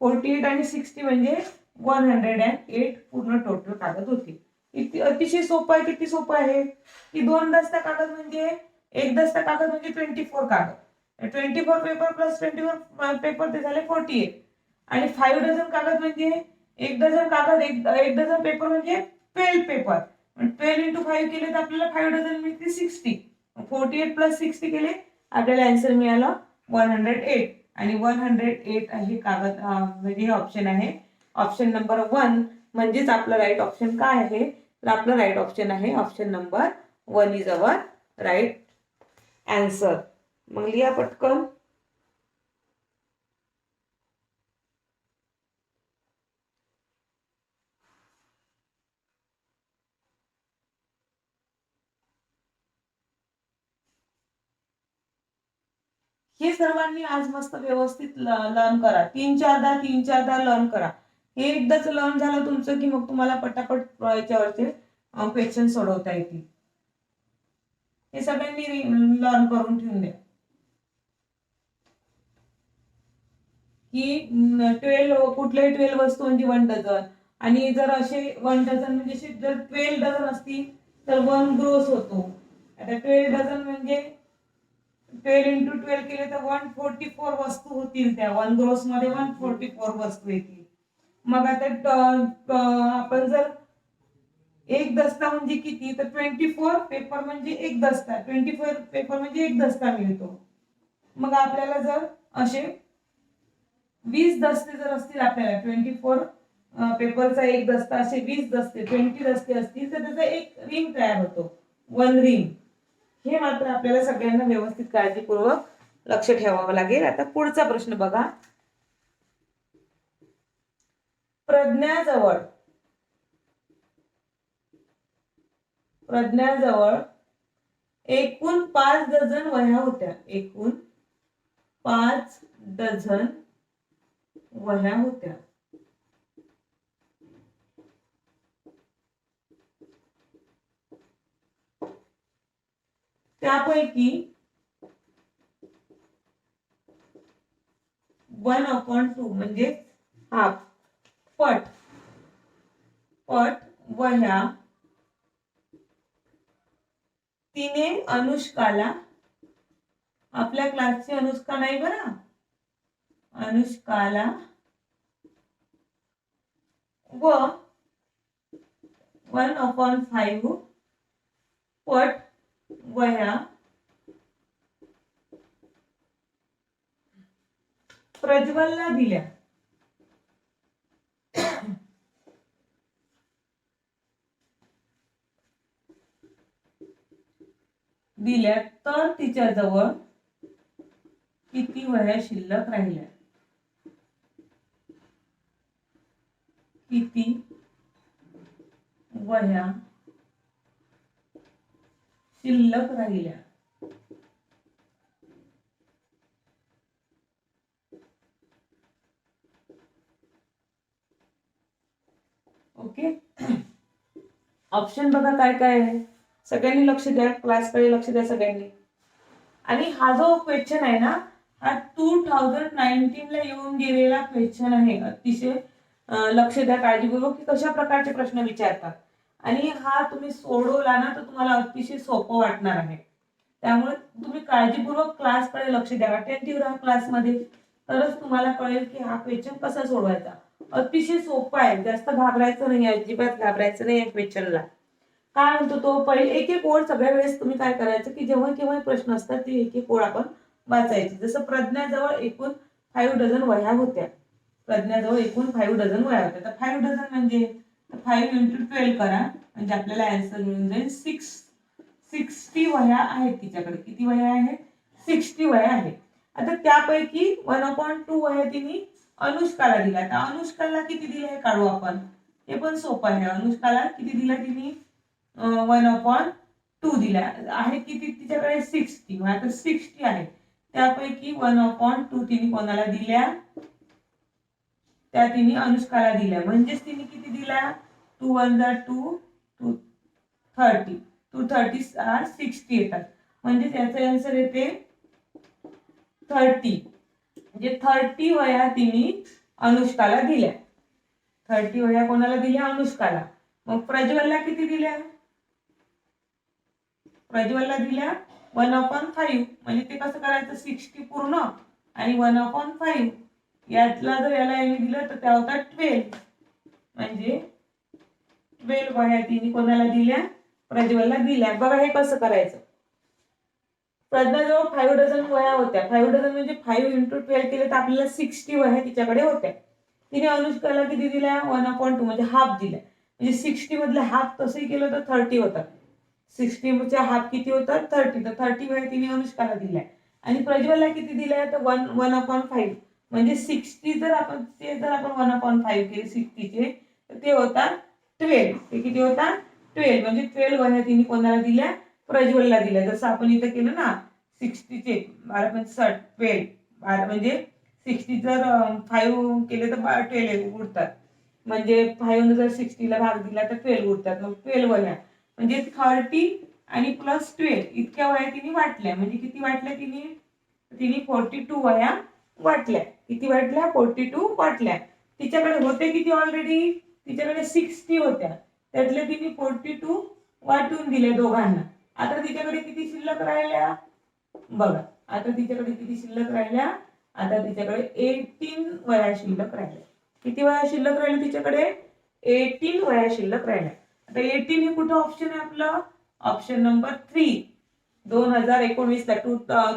48 आणि 60 म्हणजे 108 पूर्ण टोटल कागद होतील. इतकी अतिशय सोपं आहे. किती सोपं आहे की 2 दस्ता कागद म्हणजे एक दस्ता कागद म्हणजे 24 कागद. 24 पेपर प्लस 24 पेपर ते झाले 48. आणि 5 डझन कागद म्हणजे एक डझन कागद, एक डझन पेपर म्हणजे 12 पेपर. 12 इंटू 5 केले तर आपल्याला 5 डझन मिळते 60. 48 प्लस 60 केले आपल्याला आन्सर मिळाला 108. आणि 108 हे कागद म्हणजे हे ऑप्शन आहे. ऑप्शन नंबर 1 म्हणजेच आपलं राईट ऑप्शन काय आहे, तर आपलं राईट ऑप्शन आहे option number 1 is our right answer. मग लिहा पटकन. हे सर्वांनी आज मस्त व्यवस्थित लर्न करा. 3-4दा लर्न करा. हे एकदाच लर्न झालं तुमचं की मग तुम्हाला पटापट याच्यावरचे क्वेश्चन सोडवता येतील. हे सगळ्यांनी लर्न करून ठेवून द्या की 12 कुठल्याही 12 वस्तू म्हणजे 1 डझन. आणि जर असे 1 डझन म्हणजे जर 12 डझन असतील तर 1 ग्रोस होतो. आता 12 डझन म्हणजे 12 into 12 केले तर 144 वस्तू होतील. त्या 1 ग्रोस मध्ये 144 वस्तू येतील. मग आता आपण जर एक दस्ता म्हणजे किती, तर 24 पेपर म्हणजे एक दस्ता. 24 पेपर म्हणजे एक दस्ता मिळतो. मग आपल्याला जर असे 20 दस्ते जर असतील, आपल्याला 24 पेपरचा एक दस्ता, असे 20 दस्ते 20 दस्ते असतील तर त्याचा एक रिंग तयार होतो, 1 रिंग. हे मात्र आपल्याला सगळ्यांना व्यवस्थित काळजीपूर्वक लक्ष ठेवावं लागेल. आता पुढचा प्रश्न बघा. प्रज्ञाजवळ एकूण 5 डझन वह्या होत्या. एकूण 5 डझन वह्या होत्या. त्यापैकी 1/2 म्हणजे हाफ पट वह्या तिने अनुष्काला, आपल्या क्लासची अनुष्का नाही बरं, अनुष्काला व 1/5 पट वह्या प्रज्वलला दिल्या. तर तिच्याजवळ किती वह्या शिल्लक राहिल्या? किती वह्या शिल्लक राहिल्या? ओके. ऑप्शन बघा काय काय आहे. सगळ्यांनी लक्ष द्या, क्लासकडे लक्ष द्या सगळ्यांनी. आणि हा जो क्वेश्चन आहे ना, हा 2019 ला येऊन गेलेला क्वेश्चन आहे. अतिशय लक्ष द्या काळजीपूर्वक की कशा प्रकारचे प्रश्न विचारतात. आणि हा तुम्ही सोडवला ना तर तुम्हाला अतिशय सोपं वाटणार आहे. त्यामुळे तुम्ही काळजीपूर्वक क्लासकडे लक्ष द्या, अटेंटिव्ह राहा क्लासमध्ये, तरच तुम्हाला कळेल की हा क्वेश्चन कसा सोडवायचा. अतिशय सोपा आहे, जास्त घाबरायचं नाही, अजिबात घाबरायचं नाही या क्वेश्चनला. काय म्हणतो तो, पहिले एक एक ओळ सगळ्या वेळेस तुम्ही काय करायचं की जेव्हा केव्हा प्रश्न असतात ते एक एक ओळ आपण वाचायची. जसं प्रज्ञाजवळ एकूण 5 डझन वह्या होत्या. प्रज्ञाजवळ एकूण 5 डझन वह्या होत्या. तर 5 डझन म्हणजे 5 into 12 करा म्हणजे आपल्याला आन्सर मिळून जाईल 60 वह्या आहेत तिच्याकडे. किती वह्या आहेत? 60 वह्या आहेत. आता त्यापैकी 1/2 वह्या तिने अनुष्काला दिल्या. तर अनुष्काला किती दिल्या हे काढू आपण. हे पण सोपं आहे. अनुष्काला किती दिल्या तिने? 1/2 दिल्या आहे. किती तिच्याकडे? 60. आता 60 आहे, त्यापैकी 1/2 तिने कोणाला दिल्या? त्या तिने अनुष्काला दिल्या. म्हणजेच तिने किती दिल्या? 2 1 2 2 30. 230 60 येतात. म्हणजे त्याचा आन्सर येते 30. म्हणजे 30 वह्या तिने अनुष्काला दिल्या. 30 वह्या कोणाला दिल्या? अनुष्काला. मग प्रज्वलला किती दिल्या? प्रज्वलला दिल्या 1/5. म्हणजे ते कसं करायचं? 60 पूर्ण आणि 1/5 यातला जर याला यांनी दिलं तर त्या होता 12. म्हणजे 12 वह्या तिने कोणाला दिल्या? प्रज्वलला दिल्या. बघा हे कसं करायचं. प्रज्ञाजवळ 5 डझन वह्या होत्या. 5 डझन म्हणजे 5 into 12 केले तर आपल्याला 60 वह्या तिच्याकडे होत्या. तिने अनुष्काला किती दिल्या 1/2 म्हणजे हाफ दिल्या. म्हणजे 60 मधले हाफ तसंही केलं तर 30 होतात. 60 हाफ किती होतात 30. तर 30 वेळा तिने अनुष्काला दिल्या आणि प्रज्वलला किती दिल्या तर 1/5 म्हणजे 60 जर आपण 1/5 केले 60चे तर ते होतात 12. ते किती होतात 12 म्हणजे 12 वह्या तिने कोणाला दिल्या प्रज्वलला दिल्या. जसं आपण इथं केलं ना 60चे 12 12 म्हणजे 60 जर 5 केले तर 12 उरतात. म्हणजे 5 जर 60ला भाग दिला तर 12 उरतात. मग 12 वह्या म्हणजे 30 आणि प्लस 12 इतक्या वह्या तिने वाटल्या. म्हणजे किती वाटल्या तिने 42 वह्या वाटल्या. किती वाटल्या 42 वाटल्या. तिच्याकडे होते किती ऑलरेडी तिच्याकडे 60 होत्या. त्यातले तिने 42 वाटून दिले दोघांना. आता तिच्याकडे किती शिल्लक राहिल्या बघा. आता तिच्याकडे किती शिल्लक राहिल्या आता तिच्याकडे 18 वह्या शिल्लक राहिल्या. किती वह्या शिल्लक राहिल्या तिच्याकडे 18 वह्या शिल्लक राहिल्या. आता 18 हे कुठं ऑप्शन आहे आपलं ऑप्शन नंबर 3. 2019 ला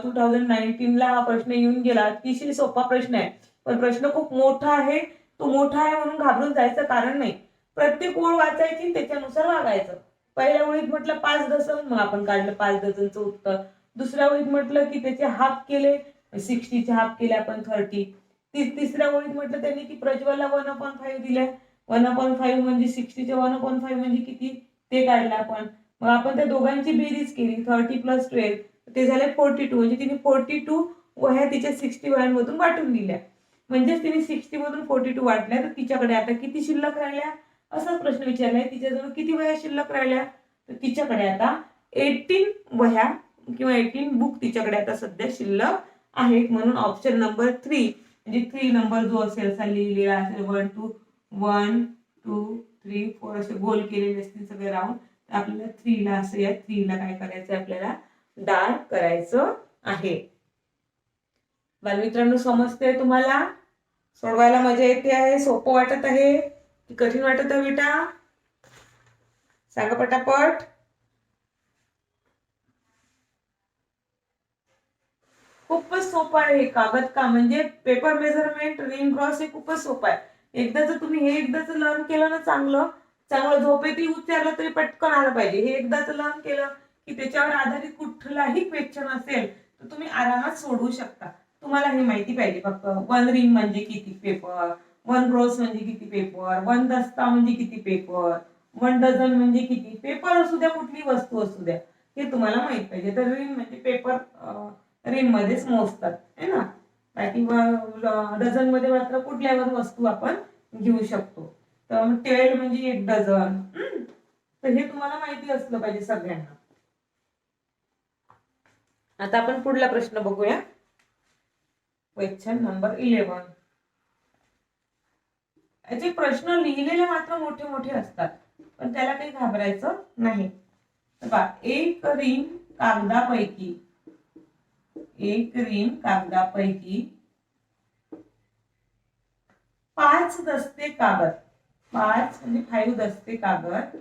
2019 ला हा प्रश्न येऊन गेला. अतिशय सोपा प्रश्न आहे पण प्रश्न खूप मोठा आहे. तो मोठा आहे म्हणून घाबरून जायचं कारण नाही. प्रत्येक ओळ वाचायची त्याच्यानुसार वागायचं. पहिल्या ओळीत म्हटलं 5 डझन मग आपण काढलं 5 डझनचं उत्तर. दुसऱ्या ओळीत म्हटलं की त्याचे हाफ केले 60चे हाफ केले आपण 30. तिसऱ्या ओळीत म्हटलं त्यांनी की प्रज्वलला 1/5 दिल्या. 1/5 म्हणजे 60चे 1/5 म्हणजे किती ते काढलं आपण. मग आपण त्या दोघांची बेरीज केली 30 प्लस 12 ते झाले 42. म्हणजे तिने 42 वह्या तिच्या 60 वह्यांमधून वाटून दिल्या. म्हणजेच तिने 60 मधून 42 वाटल्या. तर तिच्याकडे आता किती शिल्लक राहिल्या असा प्रश्न विचारलाय. तिच्याजवळ किती वह्या शिल्लक राहिल्या तर तिच्याकडे आता 18 वह्या किंवा 18 बुक तिच्याकडे आता सध्या शिल्लक आहेत. म्हणून ऑप्शन नंबर 3 म्हणजे 3 नंबर जो असेल असा लिहिलेला असेल 1 2 3 4 असे गोल केलेले असतील सगळे राऊंड. आपल्याला 3 ला असं या 3 ला काय करायचं आपल्याला डार्क करायचं आहे. बालमित्रांनो समजते तुम्हाला सोडवायला मजा येते आहे सोपं वाटत आहे की कठीण वाटत आहे बेटा सांगा पटापट. खूपच सोपं आहे. कागद का म्हणजे पेपर मेजरमेंट रिंग क्रॉस हे खूपच सोपं आहे. एकदा जर तुम्ही हे एकदाच लर्न केलं ना चांगलं चांगलं झोपेतही उच्चारलं तरी पटकन आलं पाहिजे. हे एकदाच लर्न केलं की त्याच्यावर आधारित कुठलाही क्वेश्चन असेल तर तुम्ही आरामात सोडवू शकता. तुम्हाला हे माहिती पाहिजे फक्त 1 रिंग म्हणजे किती पेपर 1 रोज म्हणजे किती पेपर 1 दस्ता म्हणजे किती पेपर 1 डझन म्हणजे किती पेपर असू द्या कुठली वस्तू असू द्या हे तुम्हाला माहित पाहिजे. तर रिंग म्हणजे पेपर रिंग मध्येच मोजतात है ना. बाकी डझन मध्ये मात्र कुठल्यावर वस्तू आपण घेऊ शकतो. तर 12 म्हणजे 1 डझन. तर हे तुम्हाला माहिती असलं पाहिजे सगळ्यांना. आता आपण पुढला प्रश्न बघूया. Question number 11. याचे प्रश्न लिहिलेले मात्र मोठे मोठे असतात पण त्याला काही घाबरायचं नाही. बघा एक रिंग कागदापैकी 5 दस्ते कागद 5 म्हणजे 5 दस्ते कागद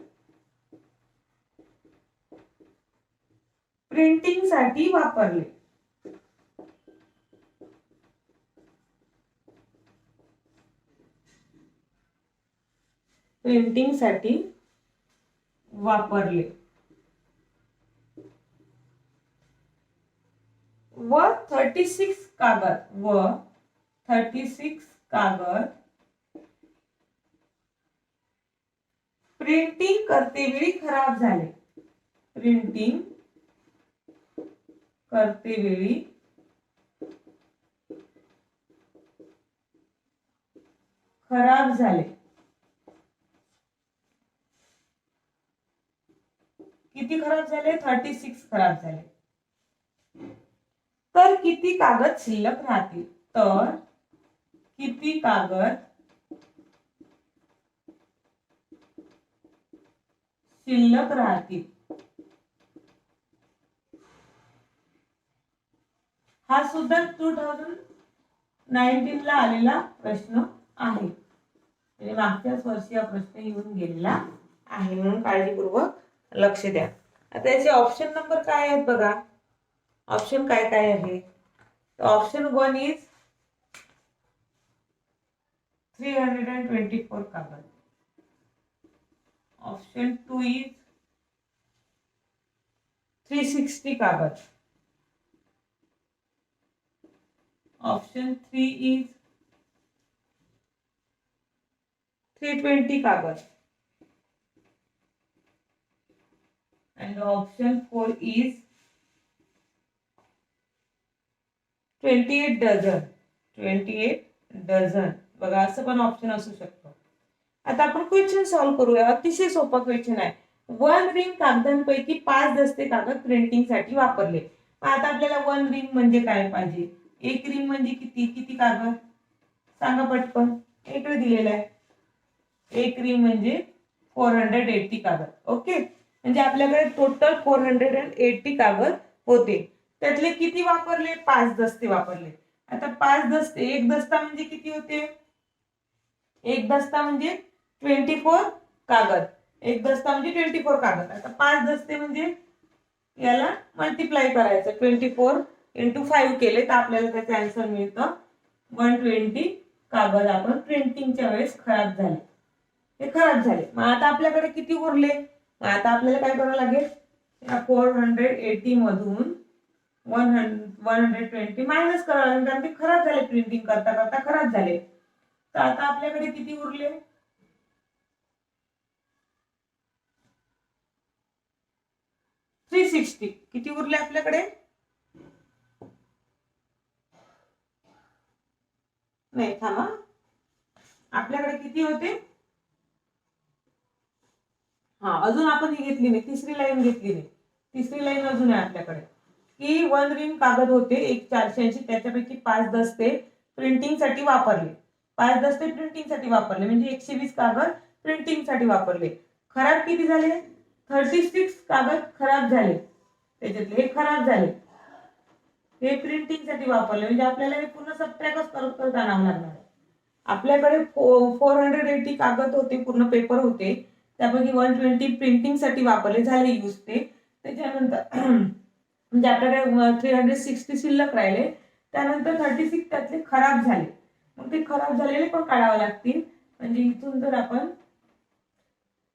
प्रिंटिंग साठी वापरले. प्रिंटिंग साठी वापरले व 36 कागद प्रिंटिंग करते वेळी खराब झाले. प्रिंटिंग करते वेळी खराब झाले. किती खराब झाले 36 खराब झाले. तर किती कागद शिल्लक राहतील. तर किती कागद शिल्लक राहतील. हा सुद्धा 2019 ला आलेला प्रश्न आहे. म्हणजे मागच्याच वर्षी हा प्रश्न येऊन गेलेला आहे म्हणून काळजीपूर्वक लक्ष द्या. आता याचे ऑप्शन नंबर काय आहेत बघा. ऑप्शन काय काय आहे. ऑप्शन 1 इज 324 कागद. ऑप्शन 2 इज 360 कागद. ऑप्शन 3 इज 320 कागद. And option 4 is 28 dozen. 28 dozen. बघा असं पण ऑप्शन असू शकतो. आता आपण क्वेश्चन सॉल्व्ह करूया. अतिशय सोपा क्वेश्चन आहे. 1 रिंग कागदांपैकी 5 दस्ते कागद प्रिंटिंग साठी वापरले. आता आपल्याला 1 रिंग म्हणजे काय पाहिजे. एक रिंग म्हणजे किती किती कागद सांगा पटकन. इकडे दिलेला आहे. एक रिंग म्हणजे 480 कागद. ओके, म्हणजे आपल्याकडे टोटल 480 कागद होते. त्यातले किती वापरले. 5 दस्ते वापरले. आता 5 दस्ते, एक दस्ता म्हणजे किती होते. एक दस्ता म्हणजे 24 कागद. एक दस्ता म्हणजे 24 कागद. आता 5 दस्ते म्हणजे याला मल्टिप्लाय करायचं. 24 × 5 केले तर आपल्याला त्याचा आन्सर मिळतं 120 कागद आपण प्रिंटिंगच्या वेळेस खराब झाले. हे खराब झाले. मग आता आपल्याकडे किती उरले. आता आपल्याला काय करावं लागेल. या 480 मधून 120 मायनस करावं लागेल, कारण ते खराब झाले. प्रिंटिंग करता करता खराब झाले. तर आता आपल्याकडे किती उरले. 360. किती उरले आपल्याकडे. नाही थांबा, आपल्याकडे किती होते. हा, अजून आपण ही घेतली नाही. तिसरी लाईन घेतली नाही. तिसरी लाईन अजून आहे आपल्याकडे की 1 रिंग कागद होते एक 480. त्याच्यापैकी 5 दस्ते प्रिंटिंग साठी वापरले. 5 दस्ते प्रिंटिंग साठी वापरले म्हणजे 120 कागद प्रिंटिंग साठी वापरले. खराब किती झाले. 36 कागद खराब झाले. त्याच्यातले हे खराब झाले. हे प्रिंटिंग साठी वापरले म्हणजे आपल्याला हे पूर्ण सबट्रॅक्ट करत आणावं लागणार. आपल्याकडे 480 कागद होते, पूर्ण पेपर होते. त्यापैकी 120 प्रिंटिंग साठी वापरले झाले यूज ते. त्याच्यानंतर म्हणजे आपल्याकडे 360 शिल्लक राहिले. त्यानंतर 36 त्यातले खराब झाले. मग ते खराब झालेले पण काढावे लागतील. म्हणजे इथून जर आपण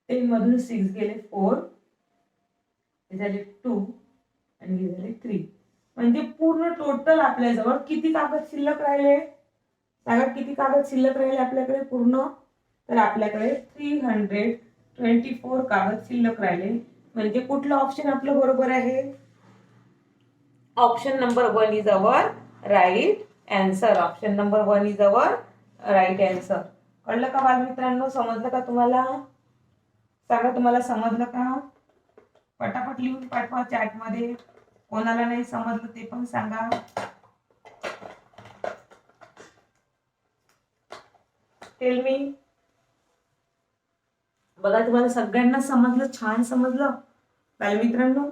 10 मधून 6 गेले 4, हे झाले 2 आणि हे झाले 3. म्हणजे पूर्ण टोटल आपल्याजवळ किती कागद शिल्लक राहिले. सांगा किती कागद शिल्लक राहिले आपल्याकडे पूर्ण. तर आपल्याकडे 324 कागद शिल्लक राहिले. म्हणजे कुठलं ऑप्शन आपलं बरोबर आहे. Option number 1 is our right answer. Option number 1 is our right answer. कळलं का बालमित्रांनो. समजलं का तुम्हाला. सांगा तुम्हाला समजलं का. पटापट लिहून पाठवा चॅट मध्ये. कोणाला नाही समजलं ते पण सांगा. Tell me. बघा तुम्हाला सगळ्यांना समजलं. छान समजलं बालमित्रांनो.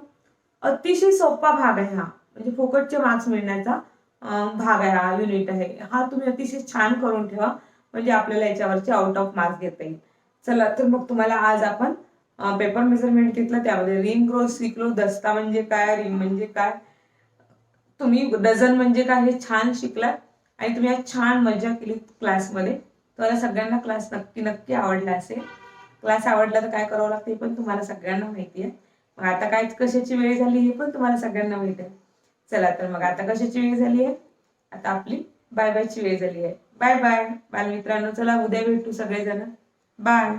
अतिशय सोपा भाग आहे हा. म्हणजे फुकटचे मार्क्स मिळण्याचा भाग आहे हा. युनिट आहे हा. तुम्ही अतिशय छान करून ठेवा म्हणजे आपल्याला याच्यावरचे आउट ऑफ मार्क्स घेता येईल. चला तर मग तुम्हाला आज आपण पेपर मेजरमेंट घेतलं. त्यामध्ये रिंग क्रॉस शिकलो. दस्ता म्हणजे काय, रिंग म्हणजे काय, तुम्ही डझन म्हणजे काय हे छान शिकलात. आणि तुम्ही आज छान मजा केली क्लासमध्ये. तुम्हाला सगळ्यांना क्लास नक्की नक्की आवडला असेल. क्लास आवडला तर काय करावं लागतं हे पण तुम्हाला सगळ्यांना माहिती आहे. मग आता काय कशाची वेळ झाली हे पण तुम्हाला सगळ्यांना माहिती आहे. चला तर मग आता कशाची वेळ झाली आहे. आता आपली बाय बायची वेळ झाली आहे. बाय बाय बालमित्रांनो. चला उद्या भेटू सगळेजण. बाय.